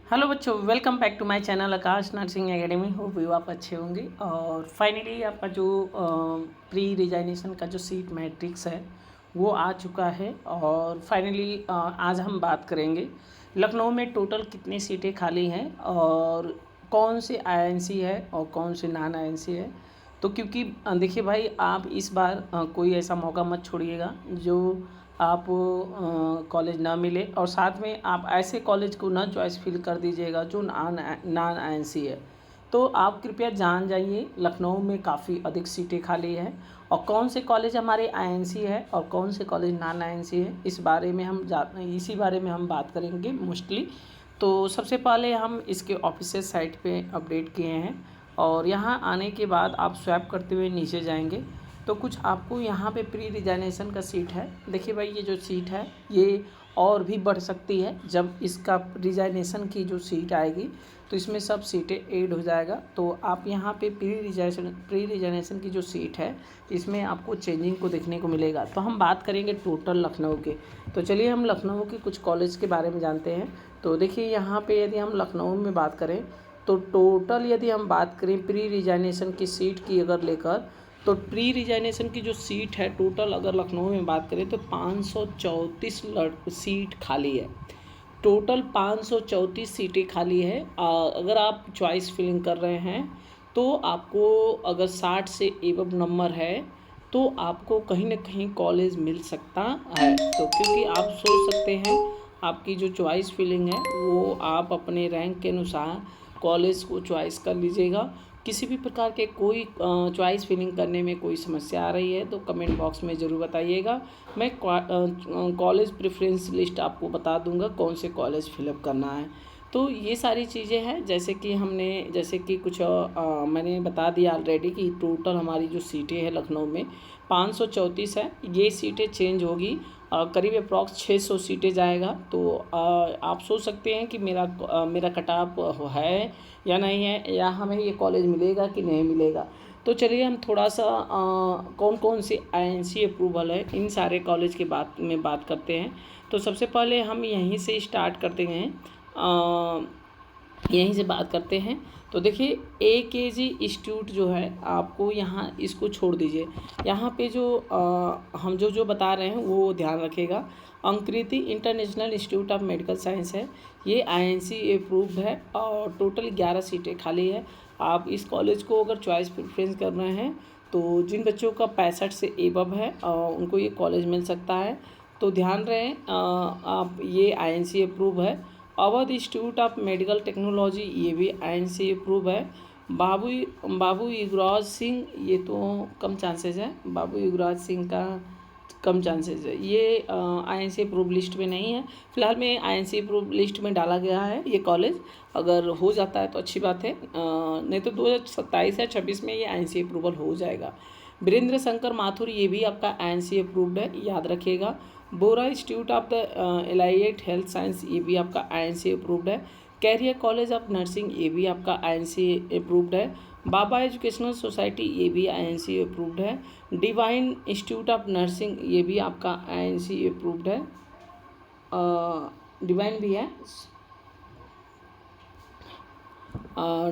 Hello बच्चों, welcome back to my channel Aakash nursing academy. Hope you आप अच्छे होंगे। और फाइनली आपका जो प्री रिजाइनेशन का जो सीट मैट्रिक्स है वो आ चुका है। और फाइनली आज हम बात करेंगे लखनऊ में टोटल कितनी सीटें खाली हैं और कौन से आईएनसी है और कौन से नॉन आईएनसी है। तो क्योंकि देखिए भाई, आप इस बार कोई ऐसा मौका मत छोड़िएगा जो आप कॉलेज ना मिले, और साथ में आप ऐसे कॉलेज को ना चॉइस फिल कर दीजिएगा जो नॉन आईएनसी है। तो आप कृपया जान जाइए, लखनऊ में काफ़ी अधिक सीटें खाली हैं और कौन से कॉलेज हमारे आईएनसी है और कौन से कॉलेज नॉन आईएनसी है, इसी बारे में हम बात करेंगे मोस्टली। तो सबसे पहले हम इसके ऑफिशियल साइट पे अपडेट किए हैं और यहाँ आने के बाद आप स्वैप करते हुए नीचे जाएंगे तो कुछ आपको यहाँ पे प्री रिजाइनेशन का सीट है। देखिए भाई, ये जो सीट है ये और भी बढ़ सकती है। जब इसका रिजाइनेशन की जो सीट आएगी तो इसमें सब सीटें ऐड हो जाएगा। तो आप यहाँ पे प्री रिजाइनेशन की जो सीट है इसमें आपको चेंजिंग को देखने को मिलेगा। तो हम बात करेंगे टोटल लखनऊ के। तो चलिए हम लखनऊ के कुछ कॉलेज के बारे में जानते हैं। तो देखिए यहाँ पे यदि हम लखनऊ में बात करें तो टोटल यदि हम बात करें प्री रिजाइनेशन की सीट की अगर लेकर, तो प्री रिजाइनेशन की जो सीट है टोटल अगर लखनऊ में बात करें तो 534 सीट खाली है। टोटल 534 सीटें खाली है। अगर आप चॉइस फिलिंग कर रहे हैं तो आपको अगर 60 से एबव नंबर है तो आपको कहीं ना कहीं कॉलेज मिल सकता है। तो क्योंकि आप सोच सकते हैं आपकी जो चॉइस फिलिंग है वो आप अपने रैंक के अनुसार कॉलेज को चॉइस कर लीजिएगा। किसी भी प्रकार के कोई चॉइस फिलिंग करने में कोई समस्या आ रही है तो कमेंट बॉक्स में ज़रूर बताइएगा। मैं कॉलेज प्रेफरेंस लिस्ट आपको बता दूंगा कौन से कॉलेज फिलअप करना है। तो ये सारी चीज़ें हैं, जैसे कि कुछ मैंने बता दिया ऑलरेडी कि टोटल हमारी जो सीटें हैं लखनऊ में 534 है। ये सीटें चेंज होगी, करीब अप्रॉक्स 600 सीटें जाएगा। तो आप सोच सकते हैं कि मेरा कट ऑफ है या नहीं है, या हमें ये कॉलेज मिलेगा कि नहीं मिलेगा। तो चलिए हम थोड़ा सा कौन कौन से आईएनसी अप्रूवल है इन सारे कॉलेज के बात करते हैं। तो सबसे पहले हम यहीं से स्टार्ट करते हैं, यहीं से बात करते हैं। तो देखिए AKG इंस्टीट्यूट जो है आपको यहाँ इसको छोड़ दीजिए। यहाँ पे जो हम जो बता रहे हैं वो ध्यान रखेगा। Ankriti international institute of medical science है, ये INC अप्रूव्ड है और टोटल 11 सीटें खाली है। आप इस कॉलेज को अगर चॉइस प्रेफरेंस कर रहे हैं तो जिन बच्चों का 65 से एबव है उनको ये कॉलेज मिल सकता है। तो ध्यान रहे आप, ये INC अप्रूव है। Awadh institute of medical technology, ये भी INC अप्रूव है। बाबू युगराज सिंह, ये तो कम चांसेस है, बाबू युगराज सिंह का कम चांसेस है, ये INC अप्रूव लिस्ट में नहीं है। फिलहाल में INC अप्रूव लिस्ट में डाला गया है ये कॉलेज। अगर हो जाता है तो अच्छी बात है, नहीं तो 2027 या 26 में ये INC अप्रूवल हो जाएगा। वीरेंद्र शंकर माथुर, ये भी आपका INC अप्रूव्ड है, याद रखिएगा। Bora institute of the allied health science, ये भी आपका INC अप्रूव्ड है। कैरियर कॉलेज ऑफ नर्सिंग, ये भी आपका INC अप्रूव्ड है। बाबा एजुकेशनल सोसाइटी, ये भी INC अप्रूव्ड है। डिवाइन इंस्टीट्यूट ऑफ नर्सिंग, ये भी आपका INC अप्रूव्ड है, डिवाइन भी है।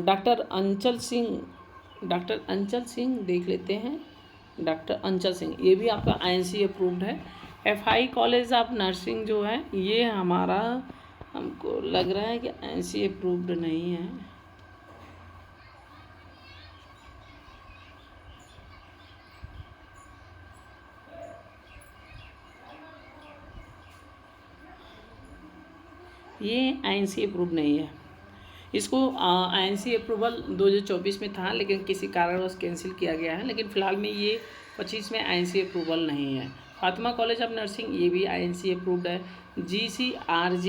डॉक्टर अंचल सिंह देख लेते हैं, डॉक्टर अंचल सिंह, ये भी आपका INC अप्रूव्ड है। FI कॉलेज ऑफ नर्सिंग जो है ये हमारा, हमको लग रहा है कि INC अप्रूव्ड नहीं है। ये INC अप्रूव नहीं है। इसको INC अप्रूवल 2024 में था लेकिन किसी कारणवश कैंसिल किया गया है, लेकिन फ़िलहाल में ये 25 में INC अप्रूवल नहीं है। फातिमा कॉलेज ऑफ नर्सिंग, ये भी INC अप्रूव्ड है। GCRG,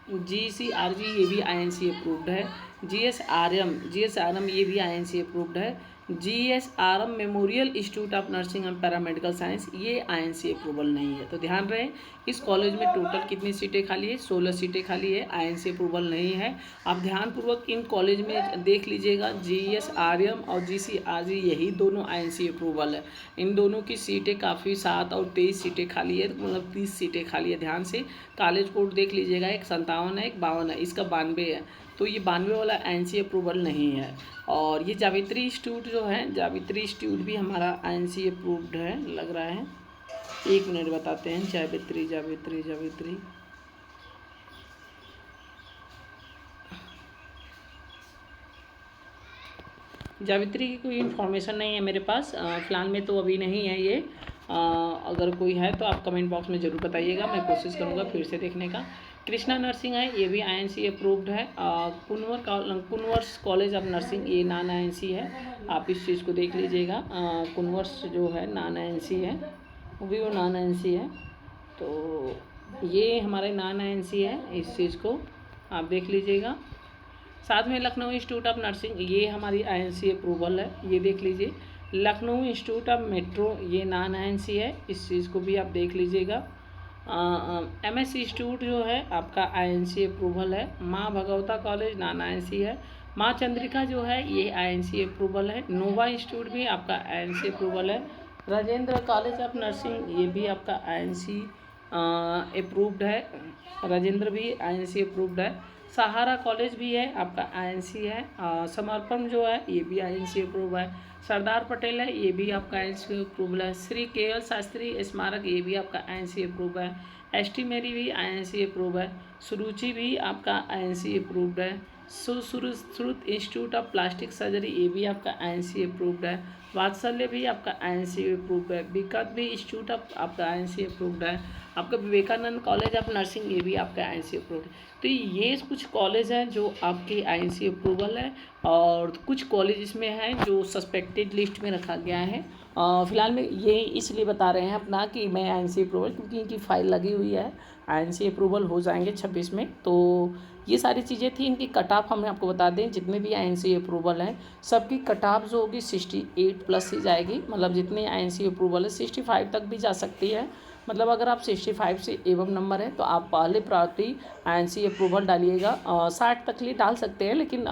ये भी INC अप्रूव्ड है। GSRM, ये भी INC अप्रूव्ड है। GSRM memorial institute of nursing and paramedical science, ये INC अप्रूवल नहीं है। तो ध्यान रहे, इस कॉलेज में टोटल कितनी सीटें खाली है? 16 सीटें खाली है, INC अप्रूवल नहीं है। आप ध्यानपूर्वक इन कॉलेज में देख लीजिएगा, GSRM और GCRG यही दोनों INC अप्रूवल है। इन दोनों की सीटें काफ़ी 7 और 23 सीटें खाली है, मतलब 30 सीटें खाली है। ध्यान से कॉलेज कोड देख लीजिएगा, एक 57 है, एक 52 है, इसका 92 है। तो ये 92 वाला INC अप्रूवल नहीं है। और ये जावित्री इंस्टीट्यूट जो है, जावित्री इंस्टीट्यूट भी हमारा INC अप्रूव्ड है लग रहा है। 1 मिनट बताते हैं। जावित्री जावित्री जावित्री जावित्री की कोई इन्फॉर्मेशन नहीं है मेरे पास फ़िलहाल में, तो अभी नहीं है ये। अगर कोई है तो आप कमेंट बॉक्स में ज़रूर बताइएगा, मैं कोशिश करूँगा फिर से देखने का। कृष्णा नर्सिंग है, ये भी INC अप्रूव्ड है। कुनवर्स कॉलेज ऑफ नर्सिंग, ये नॉन INC है, आप इस चीज़ को देख लीजिएगा। कुनवर्स जो है नॉन INC है, वो भी वो नॉन INC है। तो ये हमारे नॉन INC है, इस चीज़ को आप देख लीजिएगा। साथ में लखनऊ इंस्टीट्यूट ऑफ नर्सिंग, ये हमारी INC अप्रूवल है, ये देख लीजिए। लखनऊ इंस्टीट्यूट ऑफ मेट्रो, ये नॉन INC है, इस चीज़ को भी आप देख लीजिएगा। MS इंस्टीट्यूट जो है आपका INC अप्रूवल है। माँ भगवता कॉलेज नॉन INC है। माँ चंद्रिका जो है ये INC अप्रूवल है। नोवा इंस्टीट्यूट भी आपका INC अप्रूवल है। राजेंद्र कॉलेज ऑफ नर्सिंग, ये भी आपका INC अप्रूव्ड है, राजेंद्र भी INC अप्रूव्ड है। सहारा कॉलेज भी है, आपका INC है। समर्पण जो है ये भी INC अप्रूव है। सरदार पटेल है, ये भी आपका INC अप्रूवल है। श्री केएल शास्त्री स्मारक, ये भी आपका INC अप्रूव है। ST मेरी भी INC अप्रूव है। सुरुचि भी आपका INC अप्रूव्ड है। Sushrut institute of plastic surgery, ये भी आपका INC अप्रूव्ड है। वात्सल्य भी आपका INC अप्रूव्ड है। विकट भी इंस्टीट्यूट ऑफ आपका INC अप्रूव्ड है। आपका विवेकानंद कॉलेज ऑफ नर्सिंग, ये भी आपका INC अप्रूव्ड है। तो ये कुछ कॉलेज हैं जो आपके INC अप्रूवल है, और कुछ कॉलेज इसमें हैं जो सस्पेक्टेड लिस्ट में रखा गया है। फ़िलहाल में ये इसलिए बता रहे हैं अपना कि मैं INC अप्रूवल, क्योंकि इनकी फ़ाइल लगी हुई है, INC अप्रूवल हो जाएंगे 26 में। तो ये सारी चीज़ें थी। इनकी कट ऑफ हमें आपको बता दें, जितने भी INC अप्रूवल हैं सबकी कट ऑफ जो होगी 68 प्लस ही जाएगी। मतलब जितने INC अप्रूवल है 65 तक भी जा सकती है। मतलब अगर आप 65 से एवं नंबर है तो आप पहले प्रायोरिटी INC अप्रूवल डालिएगा। 60 तक लिए डाल सकते हैं, लेकिन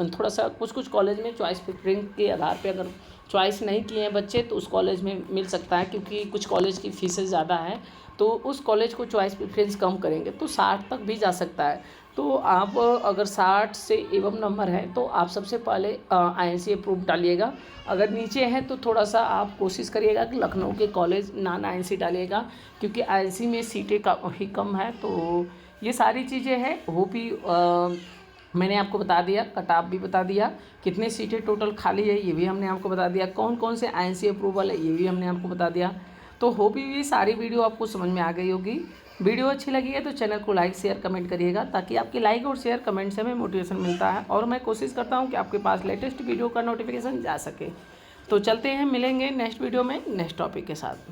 थोड़ा सा कुछ कॉलेज में चॉइस प्रेफरेंस के आधार पे अगर चॉइस नहीं किए हैं बच्चे तो उस कॉलेज में मिल सकता है, क्योंकि कुछ कॉलेज की फीसें ज़्यादा है तो उस कॉलेज को चॉइस प्रेफरेंस कम करेंगे, तो 60 तक भी जा सकता है। तो आप अगर 60 से एवं नंबर है तो आप सबसे पहले INC अप्रूव डालिएगा। अगर नीचे हैं तो थोड़ा सा आप कोशिश करिएगा कि लखनऊ के कॉलेज नॉन INC डालिएगा, क्योंकि INC में सीटें काफ़ी कम है। तो ये सारी चीज़ें हैं। होप ही मैंने आपको बता दिया, कट ऑफ भी बता दिया, कितने सीटें टोटल खाली है ये भी हमने आपको बता दिया, कौन कौन से INC अप्रूवल है ये भी हमने आपको बता दिया। तो होप ये सारी वीडियो आपको समझ में आ गई होगी। वीडियो अच्छी लगी है तो चैनल को लाइक शेयर कमेंट करिएगा, ताकि आपके लाइक और शेयर कमेंट से हमें मोटिवेशन मिलता है, और मैं कोशिश करता हूँ कि आपके पास लेटेस्ट वीडियो का नोटिफिकेशन जा सके। तो चलते हैं, मिलेंगे नेक्स्ट वीडियो में नेक्स्ट टॉपिक के साथ।